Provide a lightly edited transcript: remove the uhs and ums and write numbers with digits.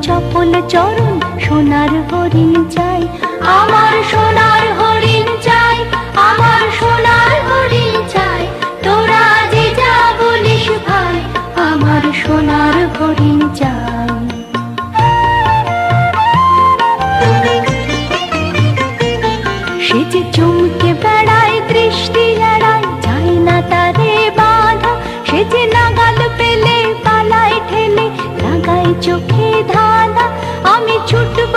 চপল চরণ সোনার হরিণ চাই, আমার সোনার হরিণ চাই, আমার সোনার হরিণ চাই। তোরা যে যা বলিস ভাই, আমার সোনার হরিণ চাই। সে যে চমকে বেড়ায়, দৃষ্টি এড়ায়, যায় না তারে বাধা। সে যে নাগাল পেলে পালায় ঠেলে, লাগায় চোখে ধাঁধা। আমি ছুটব